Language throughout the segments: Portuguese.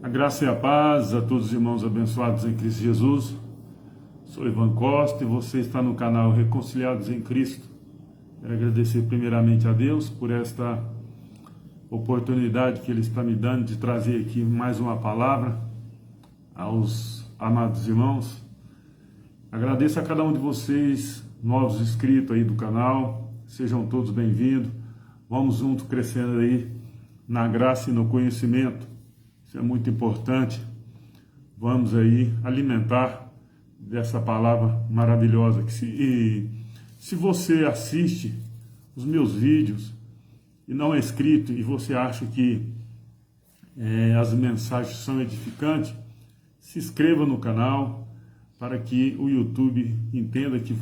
A graça e a paz a todos os irmãos abençoados em Cristo Jesus. Sou Ivan Costa e você está no canal Reconciliados em Cristo. Quero agradecer primeiramente a Deus por esta oportunidade que Ele está me dando de trazer aqui mais uma palavra aos amados irmãos. Agradeço a cada um de vocês, novos inscritos aí do canal. Sejam todos bem-vindos. Vamos juntos crescendo aí na graça e no conhecimento. Isso é muito importante. Vamos aí alimentar dessa palavra maravilhosa. Se você assiste os meus vídeos e não é inscrito e você acha que as mensagens são edificantes, se inscreva no canal para que o YouTube entenda que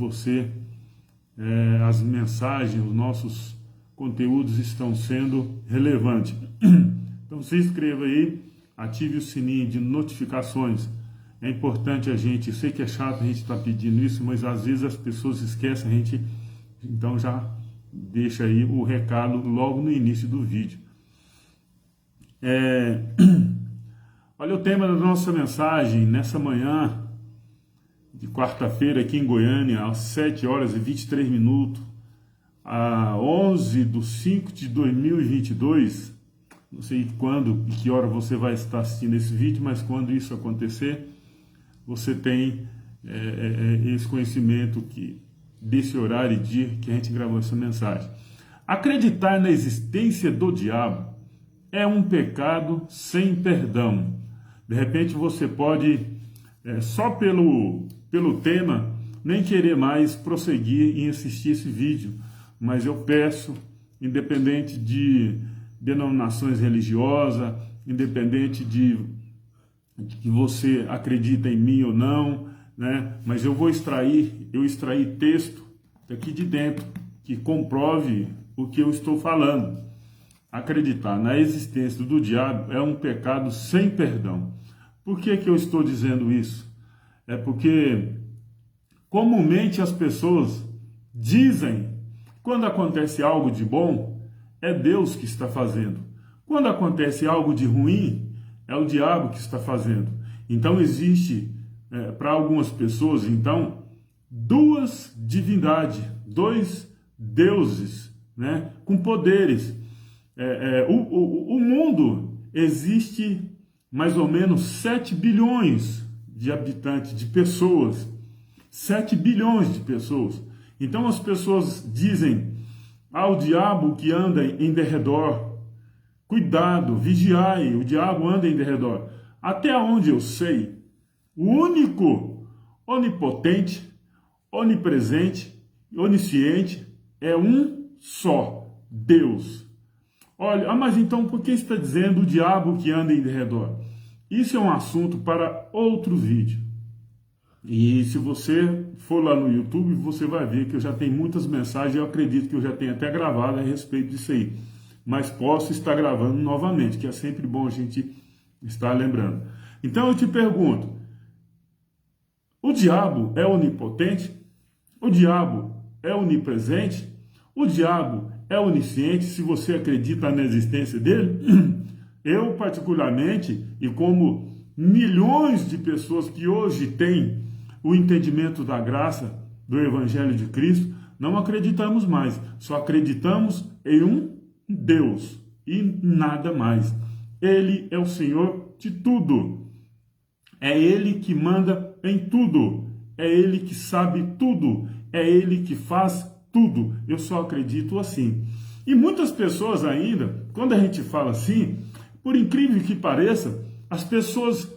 as mensagens, os nossos conteúdos estão sendo relevantes. Então se inscreva aí. Ative o sininho de notificações. É importante eu sei que é chato a gente estar pedindo isso, mas às vezes as pessoas esquecem, então já deixa aí o recado logo no início do vídeo. Olha o tema da nossa mensagem nessa manhã de quarta-feira aqui em Goiânia, às 7 horas e 23 minutos, a 11/5/2022, não sei quando e que hora você vai estar assistindo esse vídeo, mas quando isso acontecer, você tem esse conhecimento desse horário e dia que a gente gravou essa mensagem. Acreditar na existência do diabo é um pecado sem perdão. De repente você pode, só pelo tema, nem querer mais prosseguir em assistir esse vídeo, mas eu peço, independente de denominações religiosas, independente de que você acredita em mim ou não, né? Mas eu extraí texto daqui de dentro que comprove o que eu estou falando. Acreditar na existência do diabo é um pecado sem perdão. Por que eu estou dizendo isso? É porque comumente as pessoas dizem, quando acontece algo de bom, é Deus que está fazendo. Quando acontece algo de ruim, é o diabo que está fazendo. Então existe, para algumas pessoas, duas divindades, dois deuses, né, com poderes. O mundo existe mais ou menos 7 bilhões de habitantes, de pessoas. 7 bilhões de pessoas. Então as pessoas dizem ao diabo que anda em derredor: cuidado, vigiai, o diabo anda em derredor. Até onde eu sei, o único onipotente, onipresente, onisciente é um só, Deus. Olha, mas então por que está dizendo o diabo que anda em derredor? Isso é um assunto para outro vídeo. E se você for lá no YouTube, você vai ver que eu já tenho muitas mensagens, eu acredito que eu já tenho até gravado a respeito disso aí. Mas posso estar gravando novamente, que é sempre bom a gente estar lembrando. Então eu te pergunto, o diabo é onipotente? O diabo é onipresente? O diabo é onisciente, se você acredita na existência dele? Eu, particularmente, e como milhões de pessoas que hoje têm o entendimento da graça do Evangelho de Cristo, não acreditamos mais, só acreditamos em um Deus e nada mais. Ele é o Senhor de tudo, é Ele que manda em tudo, é Ele que sabe tudo, é Ele que faz tudo. Eu só acredito assim. E muitas pessoas ainda, quando a gente fala assim, por incrível que pareça, as pessoas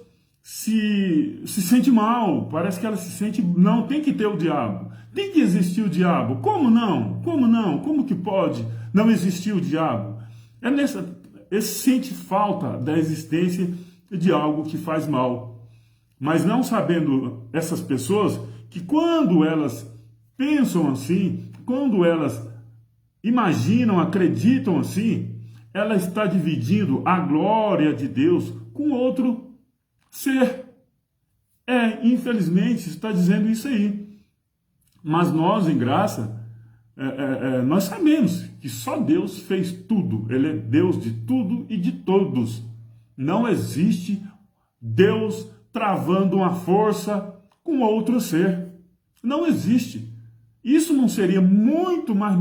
se sente mal, parece que ela se sente, não, tem que ter o diabo, tem que existir o diabo, como não, como que pode não existir o diabo? Sente falta da existência de algo que faz mal, mas não sabendo essas pessoas que quando elas pensam assim, quando elas imaginam, acreditam assim, ela está dividindo a glória de Deus com outro ser. Infelizmente, está dizendo isso aí. Mas nós, em graça, nós sabemos que só Deus fez tudo. Ele é Deus de tudo e de todos. Não existe Deus travando uma força com outro ser. Não existe. Isso não seria muito mais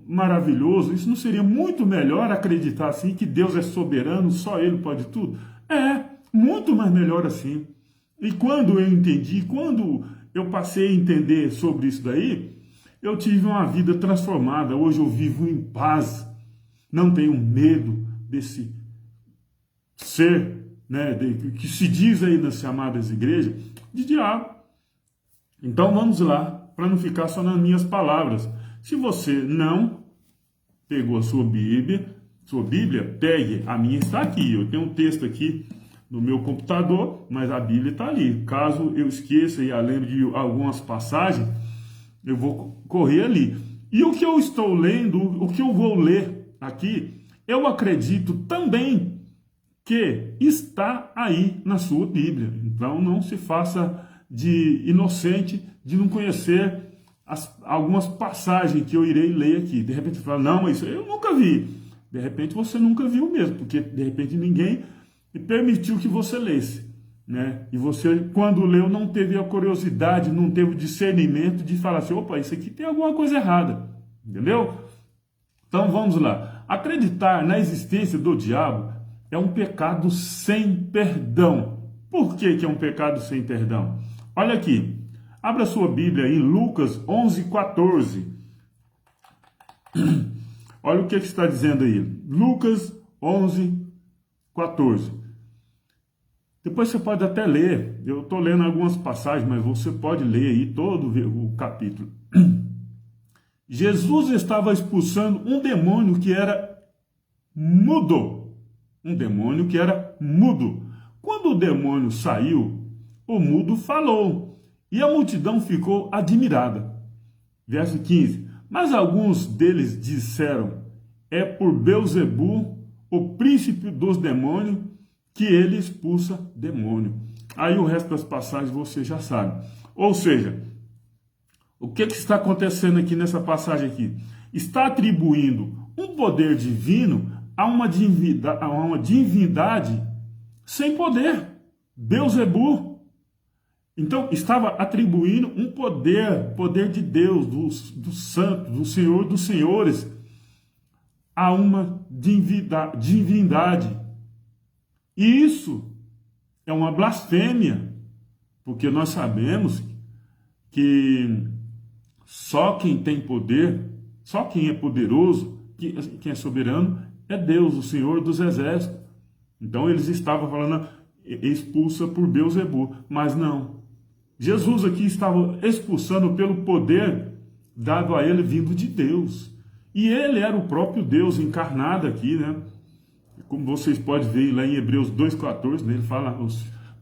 maravilhoso? Isso não seria muito melhor acreditar assim que Deus é soberano, só Ele pode tudo? É, muito mais melhor assim. E quando eu entendi, quando eu passei a entender sobre isso daí, eu tive uma vida transformada. Hoje eu vivo em paz. Não tenho medo desse ser, né, que se diz aí nas chamadas igrejas, de diabo. Então vamos lá, para não ficar só nas minhas palavras. Se você não pegou a sua Bíblia, pegue. A minha está aqui. Eu tenho um texto aqui no meu computador, mas a Bíblia está ali. Caso eu esqueça e lembre de algumas passagens, eu vou correr ali. E o que eu estou lendo, o que eu vou ler aqui, eu acredito também que está aí na sua Bíblia. Então não se faça de inocente, de não conhecer algumas passagens que eu irei ler aqui. De repente você fala, não, mas isso eu nunca vi. De repente você nunca viu mesmo, porque de repente ninguém permitiu que você lesse, né? E você, quando leu, não teve a curiosidade, não teve o discernimento de falar assim, opa, isso aqui tem alguma coisa errada, entendeu? Então vamos lá. Acreditar na existência do diabo é um pecado sem perdão. Por que que é um pecado sem perdão? Olha aqui, abra sua Bíblia em Lucas 11:14. Olha o que está dizendo aí. Lucas 11:14. Depois você pode até ler. Eu estou lendo algumas passagens, mas você pode ler aí todo o capítulo. Jesus estava expulsando um demônio que era mudo. Um demônio que era mudo. Quando o demônio saiu, o mudo falou, e a multidão ficou admirada. Verso 15. Mas alguns deles disseram, é por Beelzebu, o príncipe dos demônios, que ele expulsa demônio. Aí o resto das passagens você já sabe. Ou seja, o que está acontecendo aqui nessa passagem aqui? Está atribuindo um poder divino a uma divindade sem poder. Beelzebu. Então, estava atribuindo um poder de Deus, do santo, do Senhor dos senhores, a uma divindade. E isso é uma blasfêmia, porque nós sabemos que só quem tem poder, só quem é poderoso, quem é soberano, é Deus, o Senhor dos exércitos. Então eles estavam falando, expulsa por Beelzebu, mas não. Jesus aqui estava expulsando pelo poder dado a ele vindo de Deus. E ele era o próprio Deus encarnado aqui, né? Como vocês podem ver lá em Hebreus 2,14, né? Ele fala,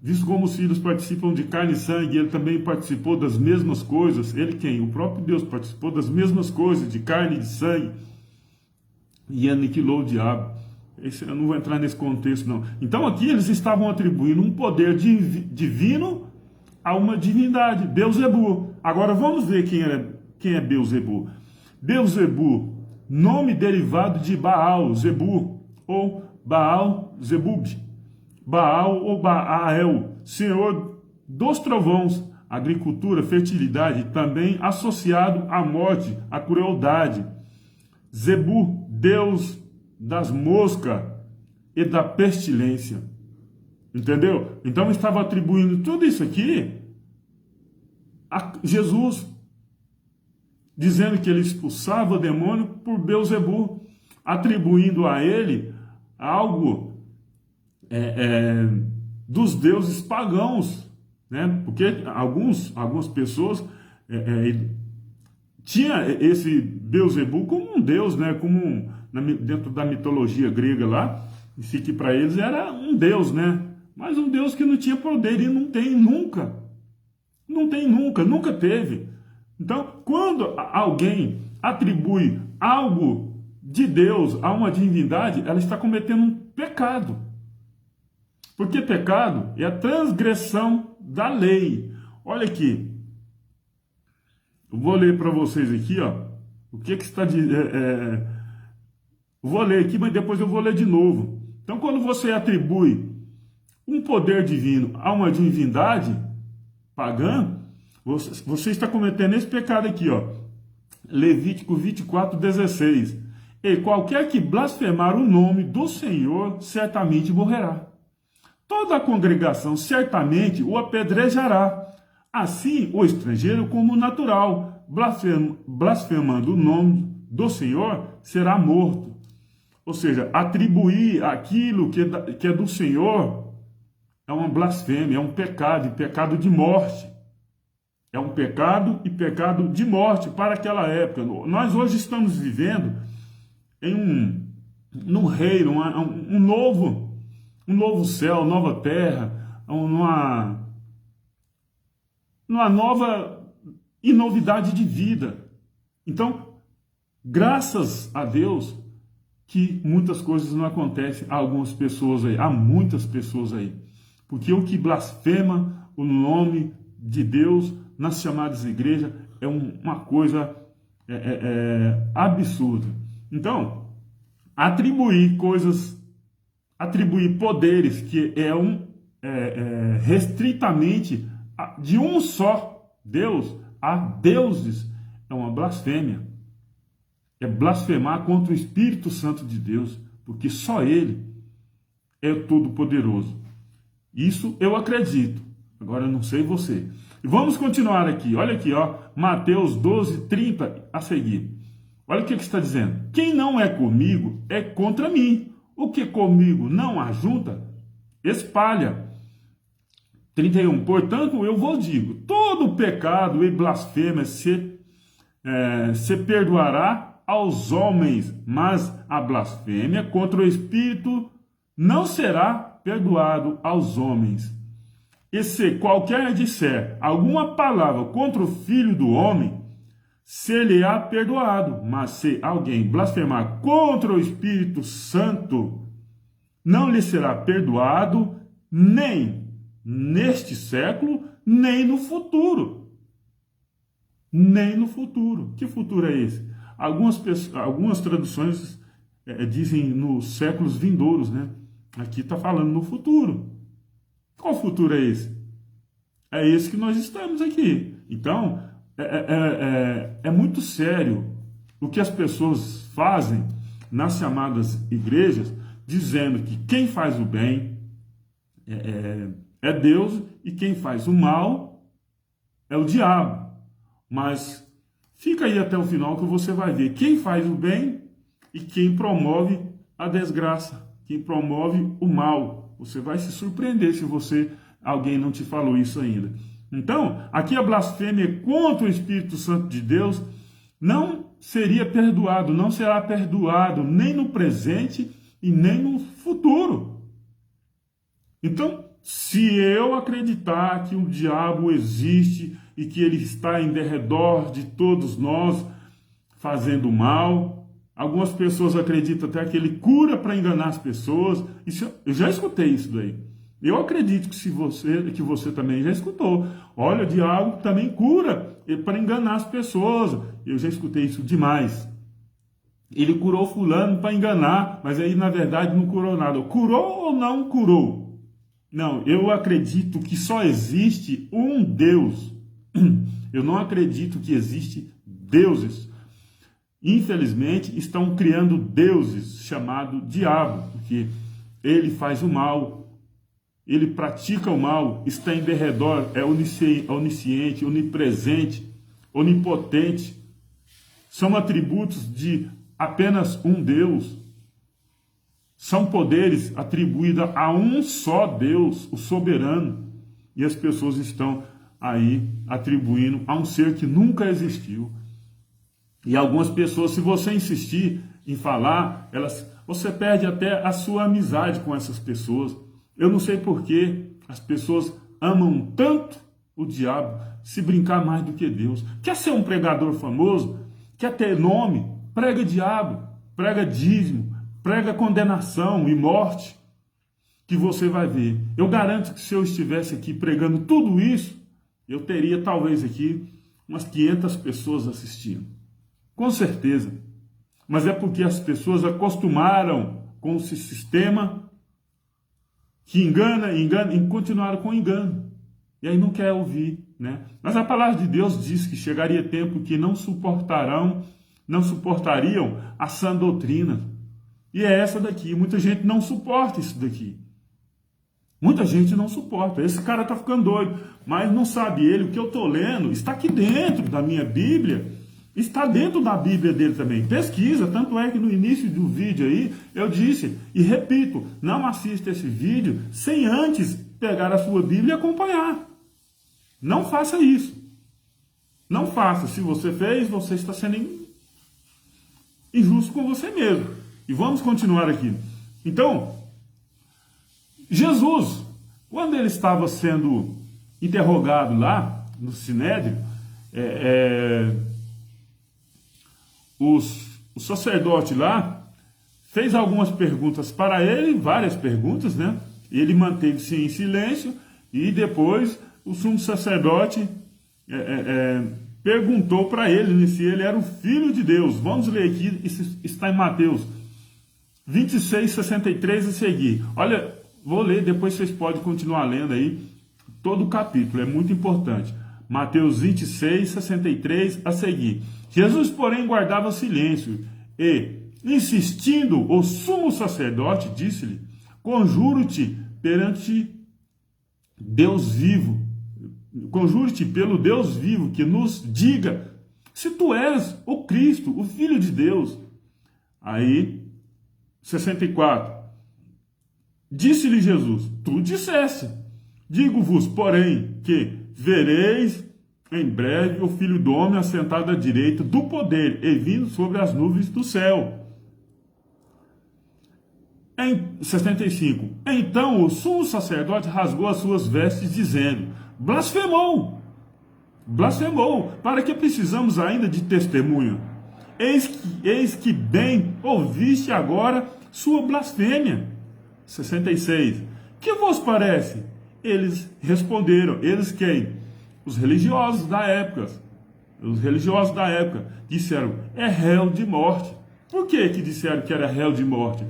visto como os filhos participam de carne e sangue, ele também participou das mesmas coisas. Ele quem? O próprio Deus participou das mesmas coisas, de carne e de sangue, e aniquilou o diabo. Eu não vou entrar nesse contexto, não. Então aqui eles estavam atribuindo um poder divino a uma divindade, Beelzebu. Agora vamos ver quem é Beelzebu. Beelzebu, nome derivado de Baal, Zebu, ou Baal, Zebub. Baal ou Baal, senhor dos trovões, agricultura, fertilidade, também associado à morte, à crueldade. Zebu, deus das moscas e da pestilência. Entendeu? Então estava atribuindo tudo isso aqui a Jesus, dizendo que ele expulsava o demônio por Beelzebu, atribuindo a ele algo dos deuses pagãos, né? Porque algumas pessoas tinha esse Beelzebu como um deus, né? Dentro da mitologia grega lá, disse que para eles era um deus, né? Mas um Deus que não tinha poder e não tem nunca. Não tem nunca, nunca teve. Então, quando alguém atribui algo de Deus a uma divindade, ela está cometendo um pecado. Porque pecado é a transgressão da lei. Olha aqui. Eu vou ler para vocês aqui, ó. O que está dizendo? Vou ler aqui, mas depois eu vou ler de novo. Então, quando você atribui um poder divino a uma divindade pagã, você está cometendo esse pecado aqui, ó. Levítico 24:16. E qualquer que blasfemar o nome do Senhor certamente morrerá. Toda a congregação certamente o apedrejará. Assim, o estrangeiro como o natural, blasfemando o nome do Senhor, será morto. Ou seja, atribuir aquilo que é do Senhor é uma blasfêmia, é um pecado, e pecado de morte. É um pecado e pecado de morte para aquela época. Nós hoje estamos vivendo em num reino, um novo céu, nova terra, numa nova e novidade de vida. Então, graças a Deus que muitas coisas não acontecem a algumas pessoas aí, há muitas pessoas aí. Porque o que blasfema o nome de Deus nas chamadas igrejas é uma coisa absurda. Então, atribuir poderes que restritamente de um só Deus a deuses é uma blasfêmia. É blasfemar contra o Espírito Santo de Deus, porque só Ele é todo-poderoso. Isso eu acredito. Agora eu não sei você. E vamos continuar aqui. Olha aqui, ó, Mateus 12:30 a seguir. Olha o que está dizendo. Quem não é comigo é contra mim. O que comigo não ajunta, espalha. 31. Portanto, eu vos digo, todo pecado e blasfêmia se perdoará aos homens, mas a blasfêmia contra o Espírito não será perdoado aos homens. E se qualquer disser alguma palavra contra o Filho do Homem, ser-lhe-á perdoado. Mas se alguém blasfemar contra o Espírito Santo, não lhe será perdoado, nem neste século, nem no futuro. Nem no futuro. Que futuro é esse? Algumas traduções dizem nos séculos vindouros, né? Aqui está falando no futuro. Qual futuro é esse? É esse que nós estamos aqui. Então, é muito sério o que as pessoas fazem nas chamadas igrejas, dizendo que quem faz o bem é Deus e quem faz o mal é o diabo. Mas fica aí até o final que você vai ver quem faz o bem e quem promove a desgraça, quem promove o mal. Você vai se surpreender se alguém não te falou isso ainda. Então, aqui a blasfêmia contra o Espírito Santo de Deus não seria perdoado, não será perdoado nem no presente e nem no futuro. Então, se eu acreditar que o diabo existe e que ele está em derredor de todos nós fazendo mal, algumas pessoas acreditam até que ele cura para enganar as pessoas. Eu já escutei isso daí. Eu acredito que você também já escutou. Olha, o diabo também cura para enganar as pessoas. Eu já escutei isso demais. Ele curou fulano para enganar, mas aí na verdade não curou nada. Curou ou não curou? Não, eu acredito que só existe um Deus. Eu não acredito que existe deuses. Infelizmente, estão criando deuses chamado diabo, porque ele faz o mal, ele pratica o mal, está em derredor, é onisciente, onipresente, onipotente. São atributos de apenas um Deus. São poderes atribuídos a um só Deus, o soberano. E as pessoas estão aí atribuindo a um ser que nunca existiu. E algumas pessoas, se você insistir em falar, você perde até a sua amizade com essas pessoas. Eu não sei por que as pessoas amam tanto o diabo, se brincar mais do que Deus. Quer ser um pregador famoso? Quer ter nome? Prega diabo, prega dízimo, prega condenação e morte, que você vai ver. Eu garanto que se eu estivesse aqui pregando tudo isso, eu teria talvez aqui umas 500 pessoas assistindo. Com certeza. Mas é porque as pessoas acostumaram com esse sistema que engana, engana, e continuaram com engano. E aí não quer ouvir, né? Mas a palavra de Deus diz que chegaria tempo que não suportariam a sã doutrina. E é essa daqui. Muita gente não suporta isso daqui. Muita gente não suporta. Esse cara está ficando doido. Mas não sabe ele, o que eu estou lendo está aqui dentro da minha Bíblia. Está dentro da Bíblia dele também. Pesquisa. Tanto é que no início do vídeo aí, eu disse, e repito, não assista esse vídeo sem antes pegar a sua Bíblia e acompanhar. Não faça isso. Não faça. Se você fez, você está sendo injusto com você mesmo. E vamos continuar aqui. Então, Jesus, quando ele estava sendo interrogado lá no Sinédrio, o sacerdote lá fez algumas perguntas para ele, várias perguntas, né? Ele manteve-se em silêncio e depois o sumo sacerdote perguntou para ele se ele era o Filho de Deus. Vamos ler aqui, isso está em Mateus 26, 63 a seguir. Olha, vou ler, depois vocês podem continuar lendo aí todo o capítulo, é muito importante. Mateus 26, 63 a seguir. Jesus, porém, guardava silêncio e, insistindo, o sumo sacerdote disse-lhe: conjuro-te perante Deus vivo, conjuro-te pelo Deus vivo, que nos diga se tu és o Cristo, o Filho de Deus. Aí, 64. Disse-lhe Jesus: tu disseste. Digo-vos, porém, que vereis em breve o Filho do Homem assentado à direita do poder e vindo sobre as nuvens do céu. Em 65. Então o sumo sacerdote rasgou as suas vestes, dizendo: blasfemou! Blasfemou! Para que precisamos ainda de testemunha? Eis que bem ouviste agora sua blasfêmia. 66. Que vos parece? Eles responderam. Eles quem? Os religiosos da época. Os religiosos da época disseram: é réu de morte. Por que disseram que era réu de morte?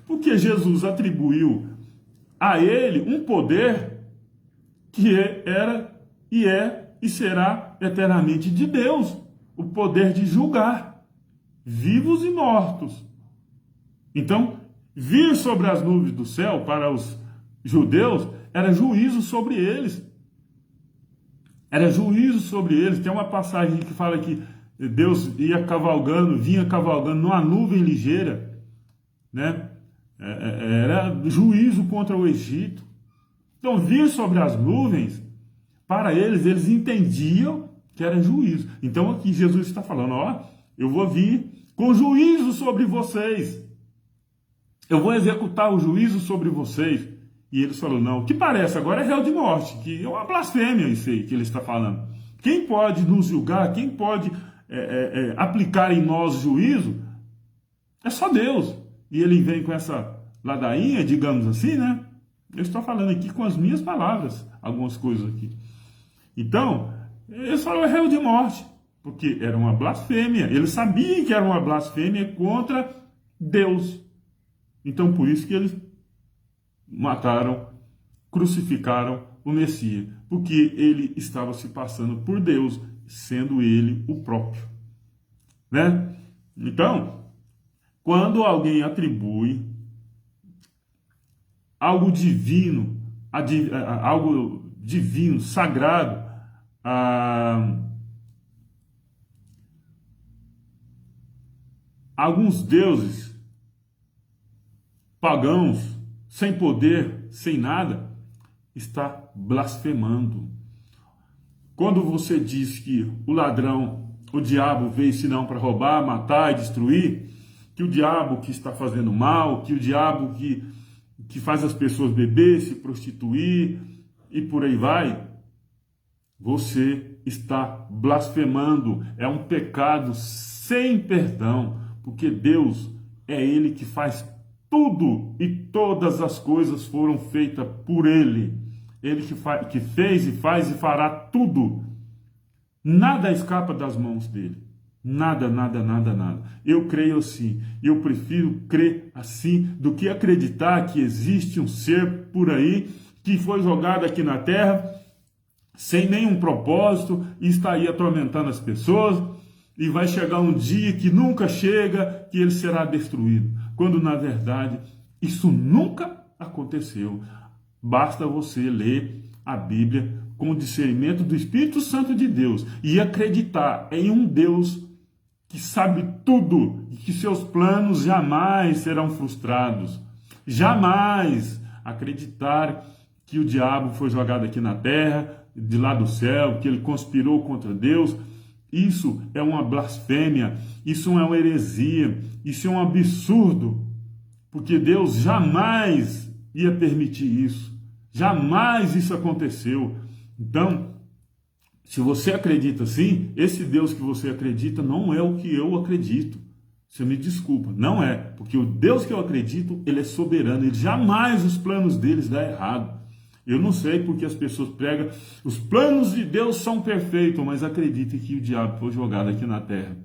Porque Jesus atribuiu a ele um poder que era e é e será eternamente de Deus. O poder de julgar vivos e mortos. Então, vir sobre as nuvens do céu para os judeus era juízo sobre eles. Era juízo sobre eles. Tem uma passagem que fala que Deus vinha cavalgando numa nuvem ligeira, né? Era juízo contra o Egito. Então, vir sobre as nuvens, para eles entendiam que era juízo. Então, aqui Jesus está falando: ó, eu vou vir com juízo sobre vocês. Eu vou executar o juízo sobre vocês. E eles falaram: não, o que parece agora é réu de morte, que é uma blasfêmia isso aí que ele está falando. Quem pode nos julgar, quem pode aplicar em nós juízo, é só Deus. E ele vem com essa ladainha, digamos assim, né? Eu estou falando aqui com as minhas palavras, algumas coisas aqui. Então, eles falaram: é réu de morte, porque era uma blasfêmia. Eles sabiam que era uma blasfêmia contra Deus. Então, por isso que eles mataram, crucificaram o Messias, porque ele estava se passando por Deus, sendo ele o próprio, né? Então, quando alguém atribui algo divino, sagrado, a alguns deuses pagãos, sem poder, sem nada, está blasfemando. Quando você diz que o ladrão, o diabo veio senão para roubar, matar e destruir, que o diabo que está fazendo mal, que o diabo que faz as pessoas beber, se prostituir e por aí vai, você está blasfemando. É um pecado sem perdão, porque Deus é Ele que faz tudo e todas as coisas foram feitas por Ele. Ele que fez e faz e fará tudo. Nada escapa das mãos dele. Nada, nada, nada, nada. Eu creio assim. Eu prefiro crer assim do que acreditar que existe um ser por aí que foi jogado aqui na terra sem nenhum propósito e está aí atormentando as pessoas e vai chegar um dia que nunca chega, que ele será destruído. Quando na verdade isso nunca aconteceu. Basta você ler a Bíblia com o discernimento do Espírito Santo de Deus e acreditar em um Deus que sabe tudo e que seus planos jamais serão frustrados. Jamais acreditar que o diabo foi jogado aqui na terra, de lá do céu, que ele conspirou contra Deus. Isso é uma blasfêmia, isso é uma heresia, isso é um absurdo, porque Deus jamais ia permitir isso. Jamais isso aconteceu. Então, se você acredita assim, esse Deus que você acredita não é o que eu acredito. Você me desculpa, não é. Porque o Deus que eu acredito, ele é soberano. Ele jamais os planos deles dão errado. Eu não sei porque as pessoas pregam, os planos de Deus são perfeitos, mas acreditem que o diabo foi jogado aqui na terra.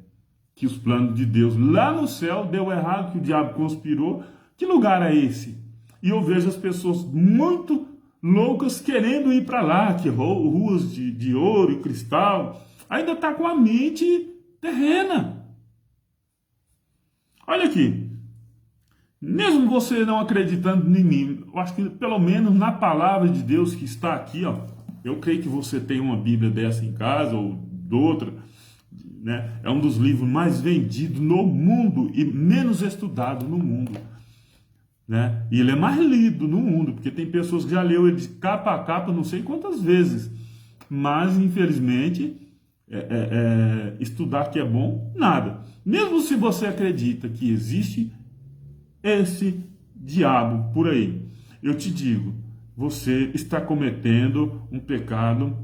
Que os planos de Deus lá no céu deu errado, que o diabo conspirou. Que lugar é esse? E eu vejo as pessoas muito loucas querendo ir para lá, que ruas de ouro e cristal, ainda está com a mente terrena. Olha aqui, mesmo você não acreditando em mim, eu acho que pelo menos na palavra de Deus que está aqui, ó, eu creio que você tem uma Bíblia dessa em casa ou de outra, né? É um dos livros mais vendidos no mundo e menos estudado no mundo. Né? E ele é mais lido no mundo, porque tem pessoas que já leu ele de capa a capa não sei quantas vezes, mas infelizmente estudar que é bom, nada. Mesmo se você acredita que existe esse diabo por aí, eu te digo, você está cometendo um pecado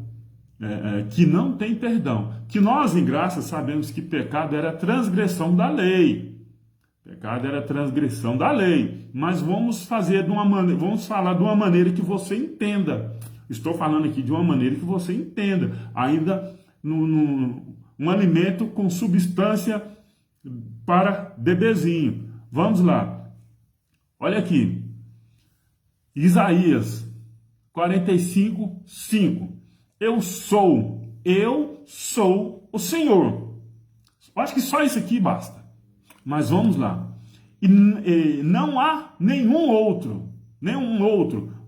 que não tem perdão. Que nós em graça sabemos que pecado era transgressão da lei. Pecado era transgressão da lei, mas vamos fazer de uma maneira, vamos falar de uma maneira que você entenda. Estou falando aqui de uma maneira que você entenda. Ainda um alimento com substância para bebezinho. Vamos lá. Olha aqui. Isaías 45:5. Eu sou o Senhor. Acho que só isso aqui basta. Mas vamos lá. E não há nenhum outro,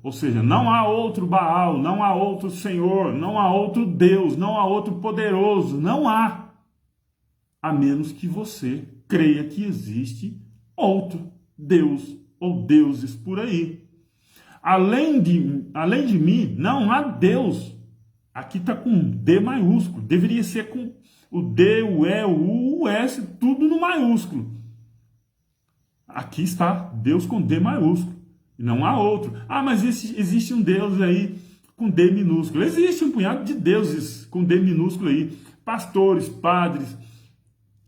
ou seja, não há outro Baal, não há outro Senhor, não há outro Deus, não há outro poderoso, não há. A menos que você creia que existe outro Deus ou deuses por aí. Além de mim, não há Deus. Aqui está com D maiúsculo, deveria ser com o D, o E, o U, o S, tudo no maiúsculo. Aqui está Deus com D maiúsculo. E não há outro. Ah, mas existe um Deus aí com D minúsculo. Existe um punhado de deuses com D minúsculo aí. Pastores, padres.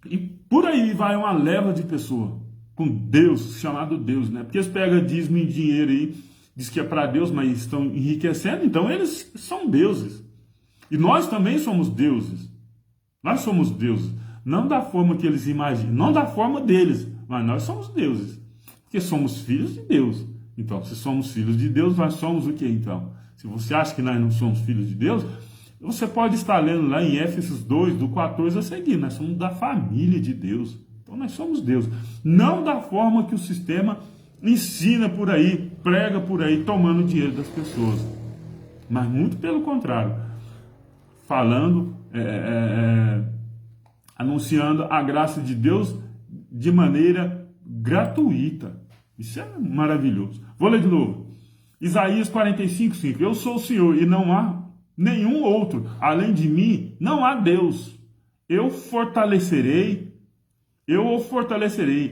E por aí vai uma leva de pessoas com Deus, chamado Deus, né? Porque eles pegam dízimo em dinheiro aí, diz que é para Deus, mas estão enriquecendo. Então eles são deuses. E nós também somos deuses. Nós somos deuses, não da forma que eles imaginam, não da forma deles, mas nós somos deuses, porque somos filhos de Deus. Então, se somos filhos de Deus, nós somos o que então? Se você acha que nós não somos filhos de Deus, você pode estar lendo lá em Éfesos 2, do 14 a seguir, nós somos da família de Deus. Então, nós somos Deus, não da forma que o sistema ensina por aí, prega por aí, tomando o dinheiro das pessoas, mas muito pelo contrário, falando, anunciando a graça de Deus de maneira gratuita. Isso é maravilhoso. Vou ler de novo. Isaías 45:5. Eu sou o Senhor e não há nenhum outro. Além de mim, não há Deus. Eu o fortalecerei,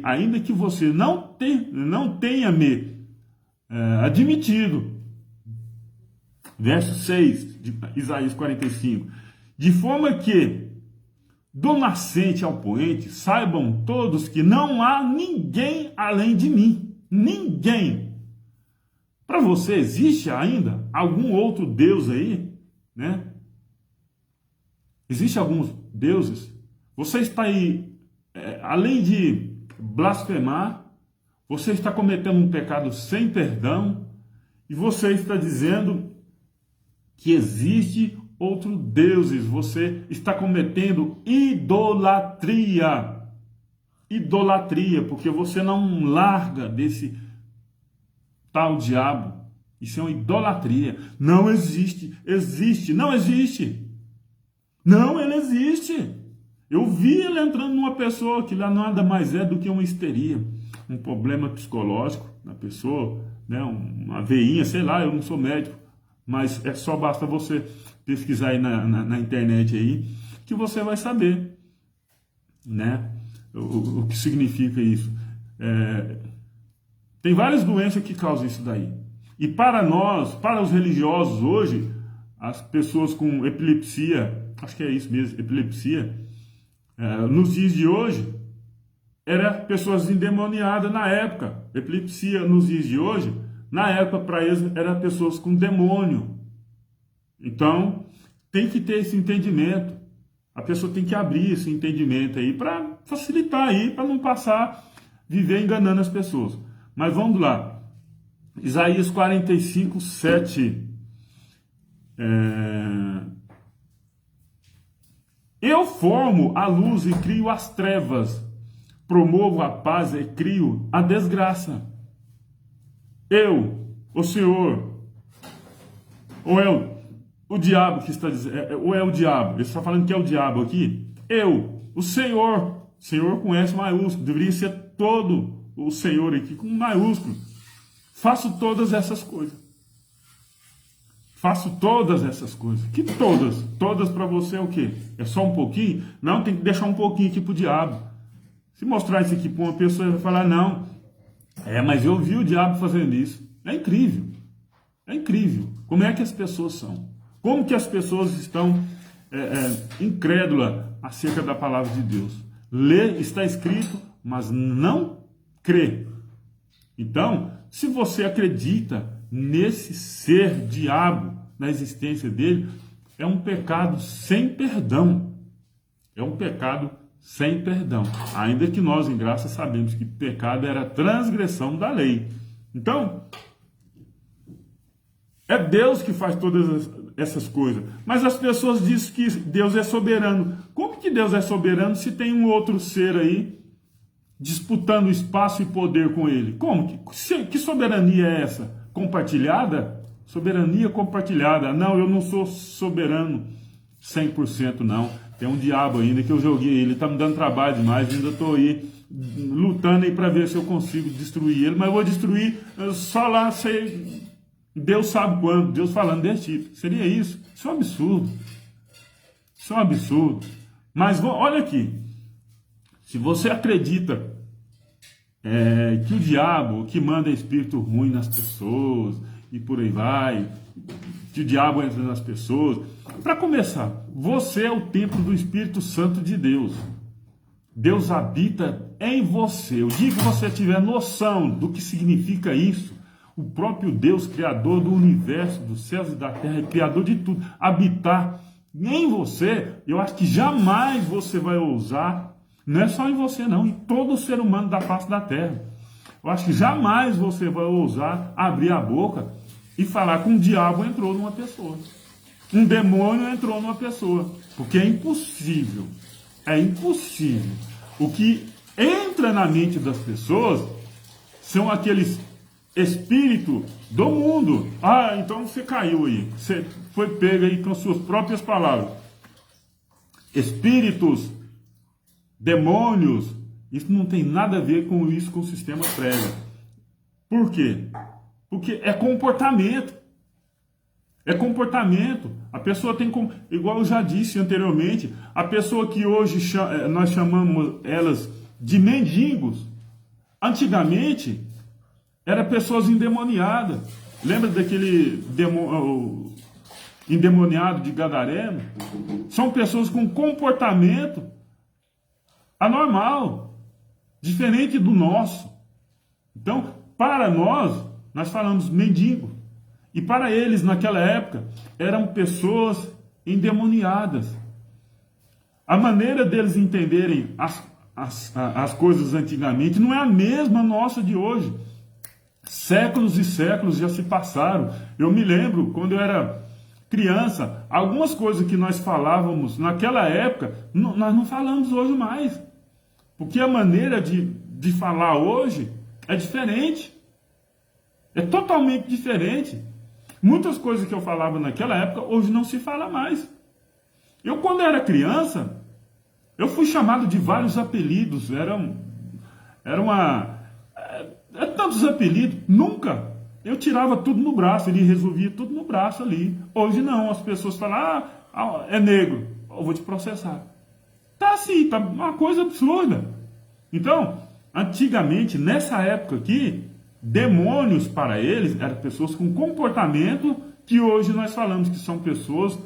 ainda que você não tenha me admitido. Verso 6 de Isaías 45. De forma que, do nascente ao poente, saibam todos que não há ninguém além de mim. Ninguém. Para você, existe ainda algum outro Deus aí? Né? Existem alguns deuses? Você está aí, além de blasfemar, você está cometendo um pecado sem perdão e você está dizendo que existe outros deuses. Você está cometendo idolatria. Idolatria, porque você não larga desse tal diabo. Isso é uma idolatria. Não existe. Existe. Não existe. Não, ele existe. Eu vi ele entrando numa pessoa que lá nada mais é do que uma histeria, um problema psicológico na pessoa, né? Uma veinha, sei lá, eu não sou médico, mas é só basta você pesquisar aí na internet aí, que você vai saber, né? O que significa isso. Tem várias doenças que causam isso daí. E para nós, para os religiosos hoje, as pessoas com epilepsia, acho que é isso mesmo, epilepsia, nos dias de hoje, eram pessoas endemoniadas na época. Epilepsia nos dias de hoje, na época para eles, eram pessoas com demônio. Então, tem que ter esse entendimento. A pessoa tem que abrir esse entendimento aí para facilitar aí, para não passar, viver enganando as pessoas. Mas vamos lá. Isaías 45, 7. Eu formo a luz e crio as trevas, promovo a paz e crio a desgraça. Eu, o Senhor, ou é o diabo que está dizendo, ou é o diabo, ele está falando que é o diabo aqui? Eu, o Senhor com S maiúsculo, deveria ser todo o Senhor aqui com maiúsculo. Faço todas essas coisas. Faço todas essas coisas. Que todas? Todas para você é o quê? É só um pouquinho? Não, tem que deixar um pouquinho aqui pro diabo. Se mostrar isso aqui para uma pessoa, ele vai falar, não. Mas eu vi o diabo fazendo isso. É incrível. É incrível. Como é que as pessoas são? Como que as pessoas estão incrédulas acerca da palavra de Deus? Lê, está escrito, mas não crê. Então, se você acredita nesse ser diabo, na existência dele, é um pecado sem perdão. É um pecado sem perdão. Ainda que nós, em graça, sabemos que pecado era transgressão da lei. Então, é Deus que faz todas essas coisas. Mas as pessoas dizem que Deus é soberano. Como que Deus é soberano se tem um outro ser aí disputando espaço e poder com ele? Como? Que soberania é essa? Compartilhada? Soberania compartilhada. Não, eu não sou soberano 100% não. Tem um diabo ainda que eu joguei ele, tá me dando trabalho demais, ainda tô aí lutando aí para ver se eu consigo destruir ele, mas eu vou destruir só lá, sei, Deus sabe quando, Deus falando desse tipo. Seria isso? Isso é um absurdo. Isso é um absurdo. Mas olha aqui, se você acredita que o diabo que manda espírito ruim nas pessoas e por aí vai, que o diabo entra nas pessoas, para começar, você é o templo do Espírito Santo de Deus. Deus habita em você. O dia que você tiver noção do que significa isso, o próprio Deus, criador do universo, dos céus e da terra, criador de tudo, habitar em você, eu acho que jamais você vai ousar. Não é só em você não, em todo ser humano da face da terra. Eu acho que jamais você vai ousar abrir a boca e falar que um diabo entrou numa pessoa. Um demônio entrou numa pessoa. Porque é impossível. É impossível. O que entra na mente das pessoas são aqueles espíritos do mundo. Ah, então você caiu aí. Você foi pego aí com suas próprias palavras. Espíritos, demônios, isso não tem nada a ver com isso, com o sistema prévio. Por quê? Porque é comportamento. É comportamento. A pessoa tem, igual eu já disse anteriormente, a pessoa que hoje nós chamamos elas de mendigos, antigamente, eram pessoas endemoniadas. Lembra daquele endemoniado de Gadareno? São pessoas com comportamento anormal, diferente do nosso. Então, para nós falamos mendigo. E para eles, naquela época, eram pessoas endemoniadas. A maneira deles entenderem as coisas antigamente não é a mesma nossa de hoje. Séculos e séculos já se passaram. Eu me lembro, quando eu era criança, algumas coisas que nós falávamos naquela época, nós não falamos hoje mais. Porque a maneira de falar hoje é diferente. É totalmente diferente. Muitas coisas que eu falava naquela época, hoje não se fala mais. Eu, quando era criança, eu fui chamado de vários apelidos. Tantos apelidos. Nunca. Eu tirava tudo no braço, ele resolvia tudo no braço ali. Hoje não, as pessoas falam, é negro, eu vou te processar. Tá assim, tá uma coisa absurda. Então, antigamente, nessa época aqui, demônios para eles eram pessoas com comportamento que hoje nós falamos que são pessoas,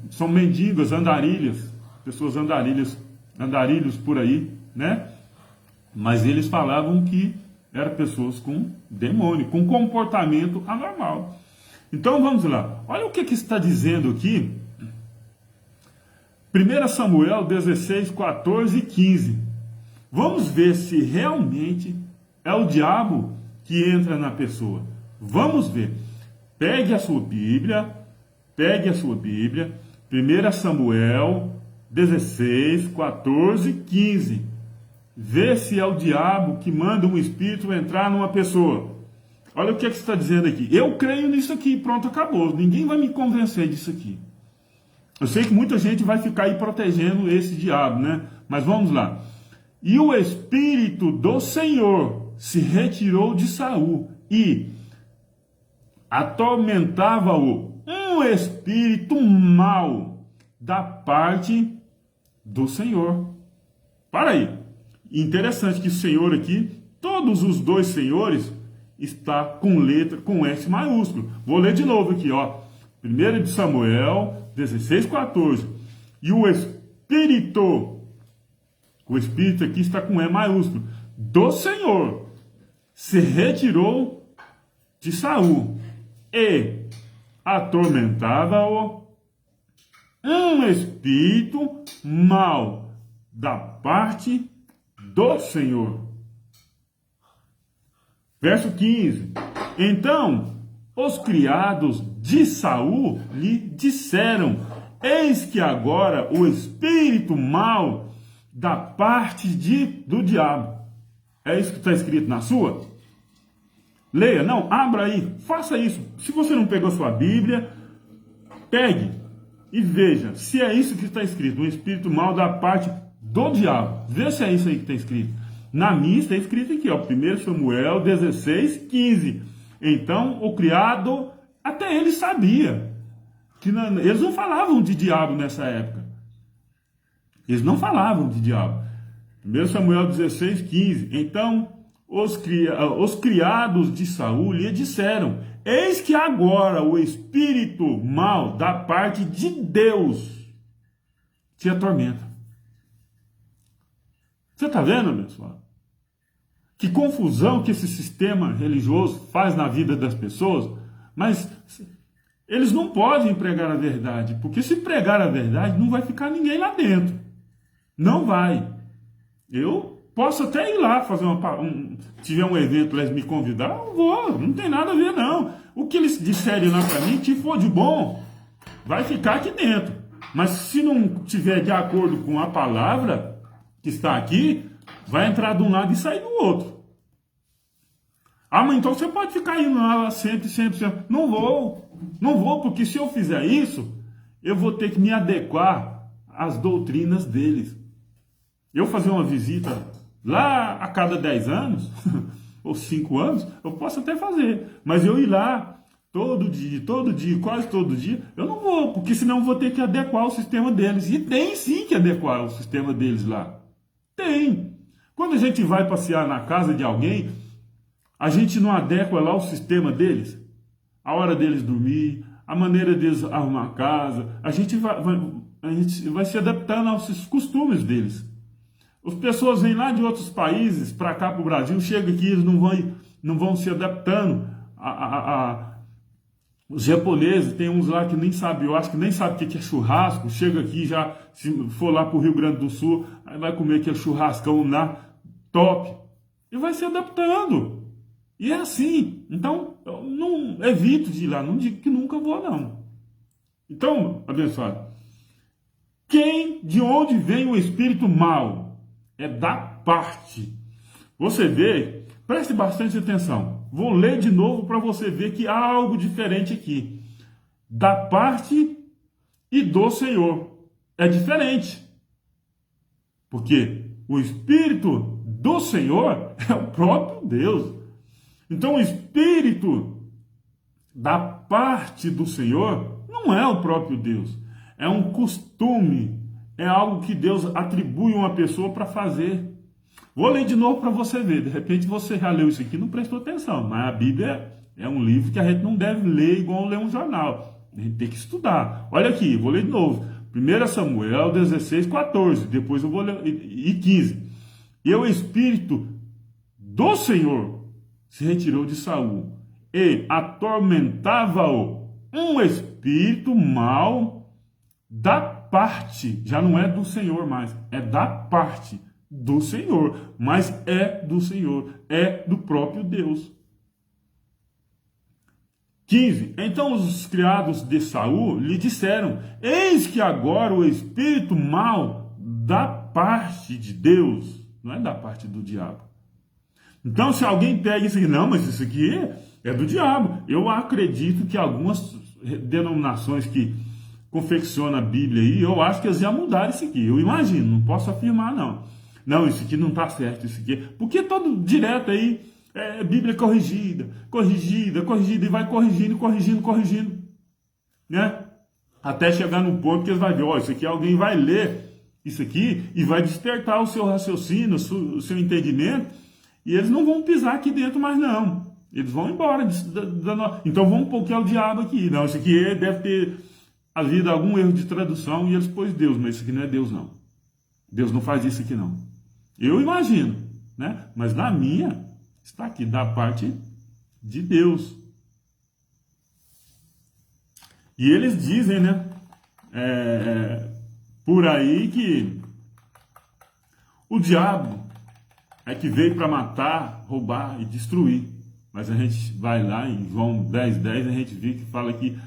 são mendigas, andarilhas, pessoas andarilhos por aí, né? Mas eles falavam que eram pessoas com demônio, com comportamento anormal. Então vamos lá. Olha o que está dizendo aqui. 1 Samuel 16, 14 e 15. Vamos ver se realmente é o diabo que entra na pessoa. Vamos ver. Pegue a sua Bíblia. 1 Samuel 16, 14 e 15. Vê se é o diabo que manda um espírito entrar numa pessoa. Olha o que está dizendo aqui. Eu creio nisso aqui, pronto, acabou. Ninguém vai me convencer disso aqui. Eu sei que muita gente vai ficar aí protegendo esse diabo, né? Mas vamos lá. E o Espírito do Senhor se retirou de Saul e atormentava-o um espírito mau da parte do Senhor. Para aí. Interessante que o Senhor aqui, todos os dois senhores, está com letra, com S maiúsculo. Vou ler de novo aqui, ó. 1 Samuel 16, 14. E o Espírito aqui está com E maiúsculo, do Senhor, se retirou de Saul e atormentava-o um espírito mau da parte do Senhor. Verso 15. Então os criados de Saul lhe disseram: eis que agora o espírito mau da parte do diabo. É isso que está escrito na sua? Leia, não, abra aí, faça isso. Se você não pegou sua Bíblia, pegue e veja se é isso que está escrito. Um espírito mau da parte do diabo. Vê se é isso aí que está escrito. Na minha está escrito aqui, ó, 1 Samuel 16, 15. Então o criado, até ele sabia que eles não falavam de diabo nessa época. Eles não falavam de diabo. 1 Samuel 16, 15. Então os criados de Saul lhe disseram: eis que agora o espírito mau da parte de Deus te atormenta. Você está vendo, pessoal? Que confusão que esse sistema religioso faz na vida das pessoas, mas eles não podem pregar a verdade, porque se pregar a verdade, não vai ficar ninguém lá dentro. Não vai. Eu posso até ir lá fazer tiver um evento, eles me convidar, eu vou, não tem nada a ver não. O que eles disserem lá para mim, se for de bom, vai ficar aqui dentro. Mas se não tiver de acordo com a palavra que está aqui, vai entrar de um lado e sair do outro. Ah, mas então você pode ficar indo lá sempre. Não vou, porque se eu fizer isso, eu vou ter que me adequar às doutrinas deles. Eu fazer uma visita lá a cada 10 anos, ou 5 anos, eu posso até fazer. Mas eu ir lá todo dia, quase todo dia, eu não vou, porque senão eu vou ter que adequar o sistema deles. E tem sim que adequar o sistema deles lá. Tem. Quando a gente vai passear na casa de alguém, a gente não adequa lá o sistema deles? A hora deles dormir, a maneira deles arrumar a casa, a gente vai se adaptando aos costumes deles. As pessoas vêm lá de outros países para cá, para o Brasil, chegam aqui, eles não vão se adaptando Os japoneses, tem uns lá que nem sabem, eu acho que nem sabe o que é churrasco, chega aqui já, se for lá para o Rio Grande do Sul, aí vai comer aquele churrascão lá, top, e vai se adaptando. E é assim. Então, eu não evito de ir lá, não digo que nunca vou, não. Então, abençoado, de onde vem o espírito mau? É da parte. Você vê, preste bastante atenção. Vou ler de novo para você ver que há algo diferente aqui. Da parte e do Senhor. É diferente. Porque o Espírito do Senhor é o próprio Deus. Então o Espírito da parte do Senhor não é o próprio Deus. É um costume. É algo que Deus atribui a uma pessoa para fazer. Vou ler de novo para você ver. De repente você já leu isso aqui e não prestou atenção. Mas a Bíblia é um livro que a gente não deve ler igual ler um jornal. A gente tem que estudar. Olha aqui, vou ler de novo. 1 Samuel 16, 14. Depois eu vou ler e 15. E o Espírito do Senhor se retirou de Saul e atormentava-o um espírito mau da parte. Já não é do Senhor mais, é da parte do Senhor, mas é do Senhor, é do próprio Deus. 15. Então os criados de Saul lhe disseram: eis que agora o espírito mau da parte de Deus, não é da parte do diabo. Então se alguém pega isso aqui, não, mas isso aqui é do diabo. Eu acredito que algumas denominações que confeccionam a Bíblia aí, eu acho que eles já mudaram isso aqui. Eu imagino, não posso afirmar não. Não, isso aqui não está certo, isso aqui. Porque todo direto aí, Bíblia corrigida, e vai corrigindo, né? Até chegar no ponto que eles vão ver, ó, isso aqui alguém vai ler isso aqui e vai despertar o seu raciocínio, o seu entendimento, e eles não vão pisar aqui dentro mais não. Eles vão embora. Então vamos pôr que é o diabo aqui. Não, isso aqui deve ter havido algum erro de tradução e eles pôs Deus, mas isso aqui não é Deus não. Deus não faz isso aqui não. Eu imagino, né? Mas na minha, está aqui, da parte de Deus. E eles dizem, né? Por aí que o diabo é que veio para matar, roubar e destruir. Mas a gente vai lá em João 10:10, a gente vê que fala que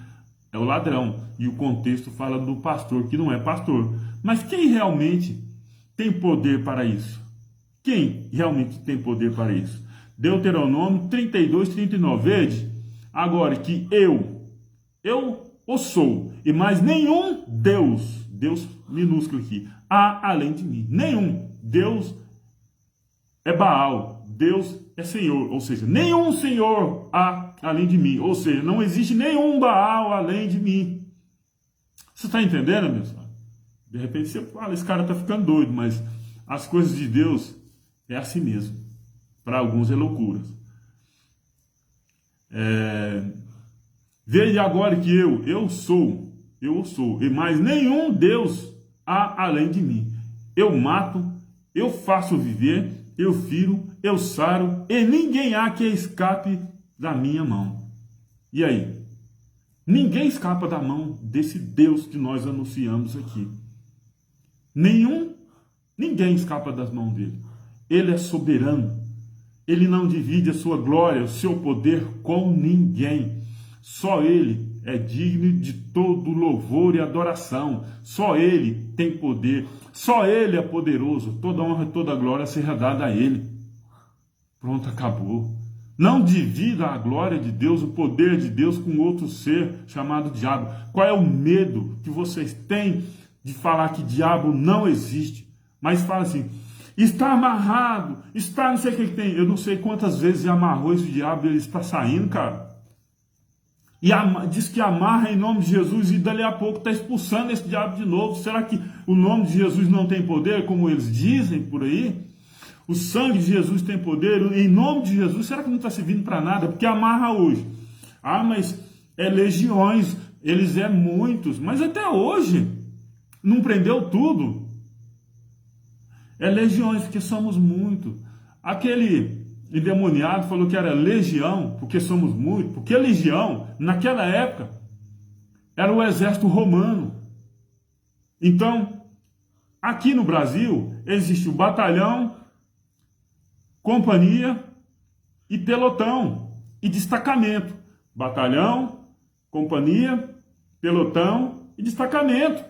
é o ladrão. E o contexto fala do pastor, que não é pastor. Mas quem realmente tem poder para isso? Quem realmente tem poder para isso? Deuteronômio 32:39. Veja, agora que eu o sou, e mais nenhum Deus minúsculo aqui, há além de mim. Nenhum. Deus é Baal, Deus é Senhor, ou seja, nenhum Senhor há além de mim. Ou seja, não existe nenhum Baal além de mim. Você está entendendo, meu senhor? De repente você fala, esse cara está ficando doido, mas as coisas de Deus é assim mesmo. Para alguns é loucura. Veja agora que eu sou, e mais nenhum Deus há além de mim. Eu mato, eu faço viver, eu firo, eu saro, e ninguém há que escape da minha mão. E aí? Ninguém escapa da mão desse Deus que nós anunciamos aqui. Ninguém escapa das mãos dele. Ele é soberano. Ele não divide a sua glória, o seu poder com ninguém. Só ele é digno de todo louvor e adoração. Só ele tem poder. Só ele é poderoso. Toda honra e toda glória será dada a ele. Pronto, acabou. Não divida a glória de Deus, o poder de Deus com outro ser chamado diabo. Qual é o medo que vocês têm de falar que diabo não existe? Mas fala assim, está amarrado, está não sei o que tem. Eu não sei quantas vezes amarrou esse diabo e ele está saindo, cara. E diz que amarra em nome de Jesus e dali a pouco está expulsando esse diabo de novo. Será que o nome de Jesus não tem poder, como eles dizem por aí? O sangue de Jesus tem poder, em nome de Jesus, será que não está servindo para nada? Porque amarra hoje. Ah, mas é legiões, eles é muitos, mas até hoje não prendeu tudo. É legiões, porque somos muitos. Aquele endemoniado, falou que era legião, porque somos muitos, porque a legião, naquela época, era o exército romano. Então, aqui no Brasil, existe o batalhão, companhia e pelotão e destacamento. Batalhão, companhia, pelotão e destacamento.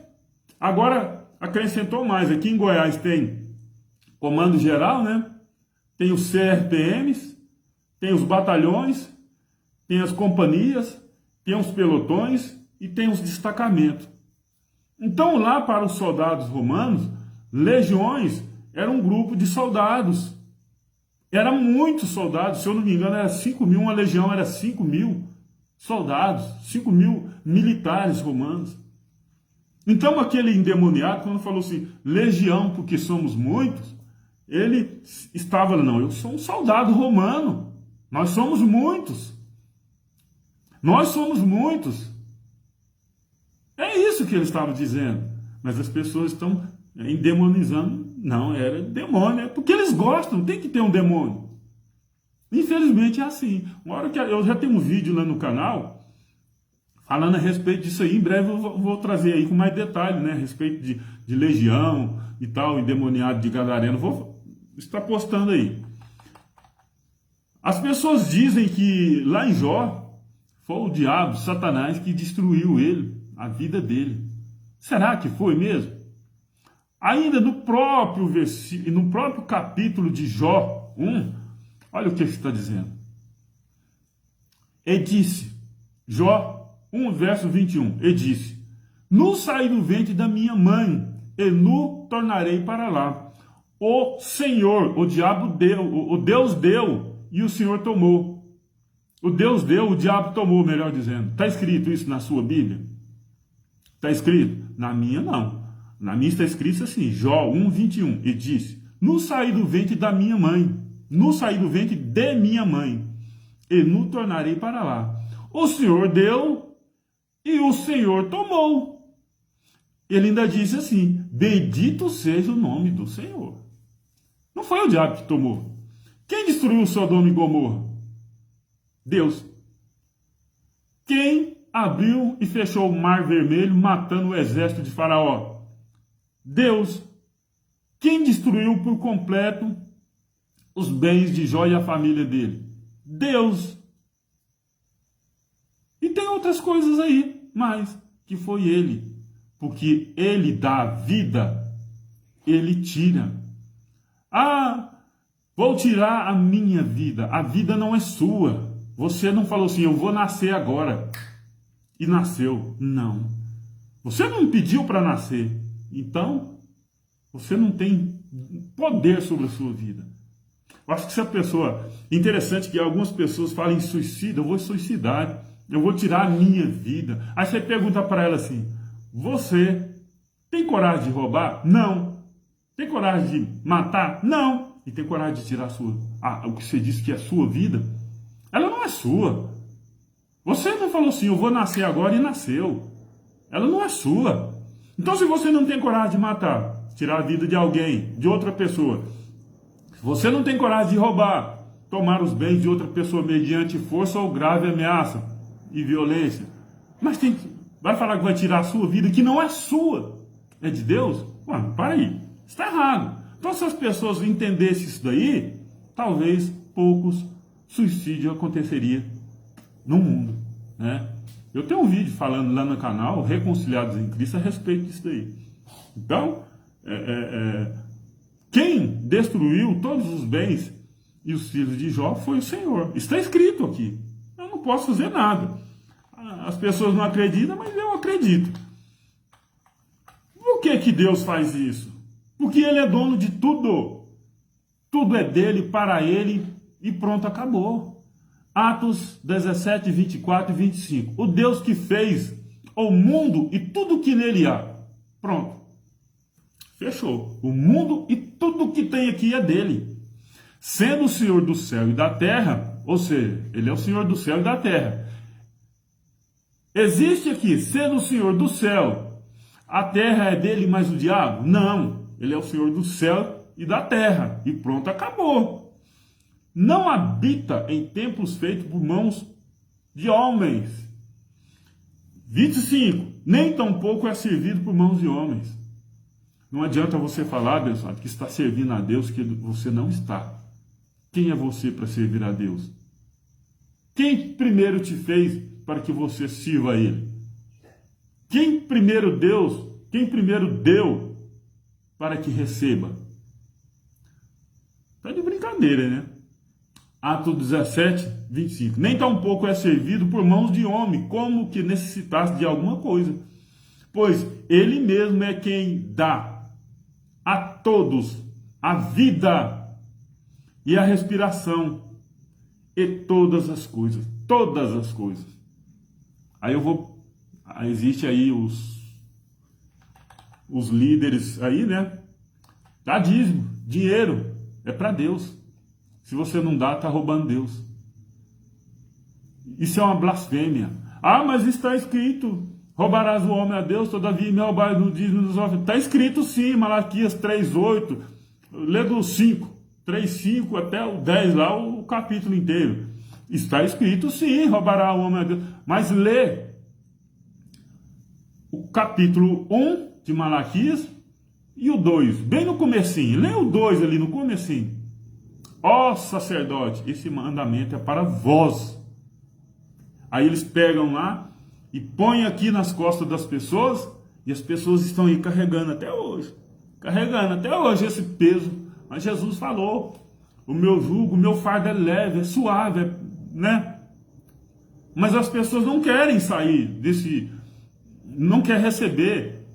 Agora, acrescentou mais. Aqui em Goiás tem comando geral, né? Tem os CRPMs, tem os batalhões, tem as companhias, tem os pelotões e tem os destacamentos. Então, lá para os soldados romanos, legiões era um grupo de soldados. Era muitos soldados, se eu não me engano, era 5 mil, uma legião era 5 mil soldados, 5 mil militares romanos. Então, aquele endemoniado, quando falou assim, legião, porque somos muitos, ele estava, não, eu sou um soldado romano, nós somos muitos. Nós somos muitos. É isso que ele estava dizendo. Mas as pessoas estão endemonizando. Não, era demônio. É porque eles gostam, tem que ter um demônio. Infelizmente é assim. Uma hora que eu já tenho um vídeo lá no canal falando a respeito disso aí. Em breve eu vou trazer aí com mais detalhe, né? A respeito de legião e tal, endemoniado de gadareno. Vou estar postando aí. As pessoas dizem que lá em Jó foi o diabo, Satanás, que destruiu ele, a vida dele. Será que foi mesmo? Ainda no próprio versículo, no próprio capítulo de Jó 1, olha o que está dizendo. E disse, Jó 1, verso 21, e disse, no saí do ventre da minha mãe, e no tornarei para lá. O Senhor, o diabo deu, o Deus deu, e o Senhor tomou. O Deus deu, o diabo tomou, melhor dizendo. Está escrito isso na sua Bíblia? Está escrito? Na minha não. Na minha está escrito assim, Jó 1, 21, e disse, no saí do ventre da minha mãe, no saí do ventre de minha mãe, e no tornarei para lá. O Senhor deu, e o Senhor tomou. Ele ainda disse assim, bendito seja o nome do Senhor. Não foi o diabo que tomou. Quem destruiu Sodoma e Gomorra? Deus. Quem abriu e fechou o mar vermelho, matando o exército de Faraó? Deus. Quem destruiu por completo os bens de Jó e a família dele? Deus. E tem outras coisas aí, mas que foi ele. Porque ele dá vida, ele tira. Ah, vou tirar a minha vida. A vida não é sua. Você não falou assim, eu vou nascer agora. E nasceu. Não. Você não pediu para nascer. Então, você não tem poder sobre a sua vida. Eu acho que se a pessoa... Interessante que algumas pessoas falam em suicídio. Eu vou suicidar. Eu vou tirar a minha vida. Aí você pergunta para ela assim, você tem coragem de roubar? Não. Tem coragem de matar? Não. E tem coragem de tirar o que você disse que é a sua vida? Ela não é sua. Você não falou assim, eu vou nascer agora e nasceu. Ela não é sua. Então, se você não tem coragem de matar, tirar a vida de alguém, de outra pessoa, se você não tem coragem de roubar, tomar os bens de outra pessoa mediante força ou grave ameaça e violência, mas vai falar que vai tirar a sua vida, que não é sua, é de Deus? Mano, para aí. Está errado. Então, se as pessoas entendessem isso daí, talvez poucos suicídios aconteceria no mundo, né? Eu tenho um vídeo falando lá no canal, Reconciliados em Cristo, a respeito disso daí. Então, quem destruiu todos os bens e os filhos de Jó foi o Senhor. Está escrito aqui. Eu não posso fazer nada. As pessoas não acreditam, mas eu acredito. Por que Deus faz isso? Porque Ele é dono de tudo. Tudo é dele, para Ele, e pronto, acabou. Atos 17, 24 e 25. O Deus que fez o mundo e tudo que nele há. Pronto. Fechou. O mundo e tudo que tem aqui é dele. Sendo o Senhor do céu e da terra, ou seja, Ele é o Senhor do céu e da terra. Existe aqui, sendo o Senhor do céu, a terra é dele, mas o diabo? Não. Ele é o Senhor do céu e da terra. E pronto, acabou. não habita em templos feitos por mãos de homens. 25. Nem tampouco é servido por mãos de homens. Não adianta você falar, abençoado, que está servindo a Deus, que você não está. Quem é você para servir a Deus? Quem primeiro te fez para que você sirva a Ele? Quem primeiro deu para que receba? Está de brincadeira, né? Atos 17, 25. Nem tampouco é servido por mãos de homem, como que necessitasse de alguma coisa. Pois Ele mesmo é quem dá a todos a vida e a respiração e todas as coisas. Todas as coisas. Aí existe aí os líderes aí, né? Dá dízimo, dinheiro, é para Deus. Se você não dá, está roubando Deus. Isso é uma blasfêmia. Ah, mas está escrito, roubarás o homem a Deus, todavia me roubarás no dízimo dos ofensores. Está escrito sim, Malaquias 3:8. Lê do 5, 3:5 até o 10 lá, o capítulo inteiro. Está escrito sim, roubará o homem a Deus. Mas lê o capítulo 1 de Malaquias e o 2, bem no comecinho. Lê o 2 ali no comecinho. Ó sacerdote, esse mandamento é para vós. Aí eles pegam lá e põem aqui nas costas das pessoas, e as pessoas estão aí carregando até hoje. Carregando até hoje esse peso. Mas Jesus falou, o meu jugo, o meu fardo é leve, é suave, né? Mas as pessoas não querem sair desse, não quer receber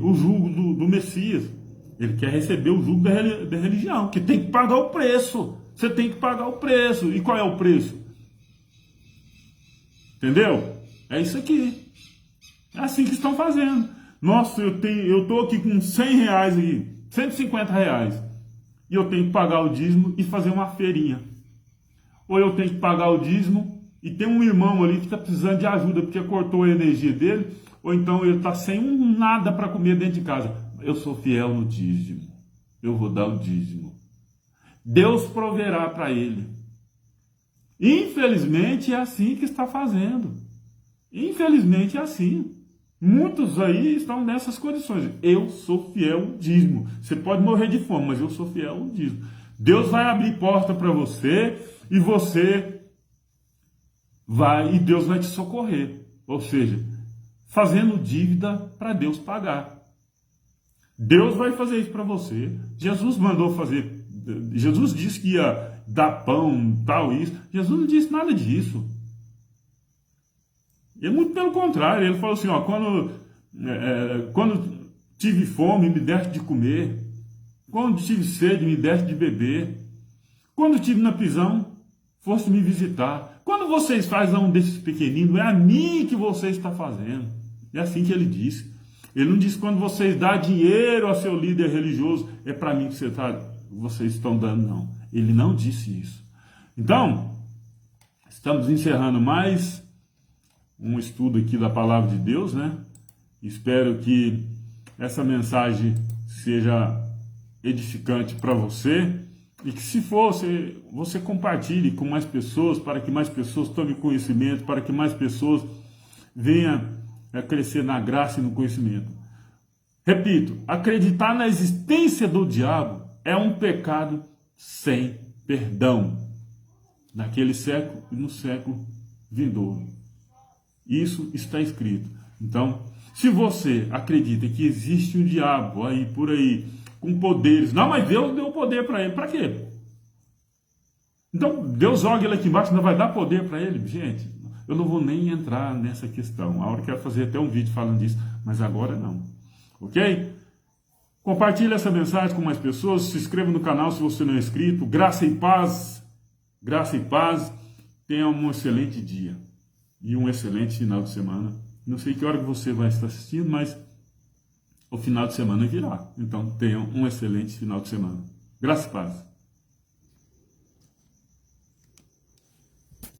o jugo do Messias. Ele quer receber o jugo da religião, que tem que pagar o preço. Você tem que pagar o preço. E qual é o preço? Entendeu? É isso aqui. É assim que estão fazendo. Nossa, eu estou aqui com 100 reais aqui, 150 reais. E eu tenho que pagar o dízimo e fazer uma feirinha. Ou eu tenho que pagar o dízimo e tem um irmão ali que está precisando de ajuda porque cortou a energia dele. Ou então ele está sem nada para comer dentro de casa. Eu sou fiel no dízimo. Eu vou dar o dízimo. Deus proverá para ele. Infelizmente é assim que está fazendo. Infelizmente é assim. Muitos aí estão nessas condições. Eu sou fiel no dízimo. Você pode morrer de fome, mas eu sou fiel no dízimo. Deus vai abrir porta para você e você vai, e Deus vai te socorrer. Ou seja, fazendo dívida para Deus pagar. Deus vai fazer isso para você. Jesus mandou fazer. Jesus disse que ia dar pão, tal, isso. Jesus não disse nada disso. E muito pelo contrário. Ele falou assim, ó, quando tive fome, me deste de comer. Quando tive sede, me deste de beber. Quando estive na prisão, foste me visitar. Quando vocês fazem a um desses pequeninos, é a mim que você está fazendo. É assim que ele disse. Ele não disse quando vocês dão dinheiro ao seu líder religioso, é para mim que vocês estão dando, não. Ele não disse isso. Então, estamos encerrando mais um estudo aqui da Palavra de Deus, né? Espero que essa mensagem seja edificante para você e que, se for, você compartilhe com mais pessoas, para que mais pessoas tomem conhecimento, para que mais pessoas venham a crescer na graça e no conhecimento. Repito, acreditar na existência do diabo é um pecado sem perdão, naquele século e no século vindouro. Isso está escrito. Então, se você acredita que existe um diabo aí por aí com poderes, não, mas Deus deu poder para ele, para quê? Então, Deus joga ele aqui embaixo, não vai dar poder para ele? Gente, eu não vou nem entrar nessa questão. A hora eu quero fazer até um vídeo falando disso, mas agora não. Ok? Compartilhe essa mensagem com mais pessoas, se inscreva no canal se você não é inscrito. Graça e paz. Graça e paz. Tenha um excelente dia e um excelente final de semana. Não sei que hora que você vai estar assistindo, mas o final de semana virá. Então tenha um excelente final de semana. Graça e paz.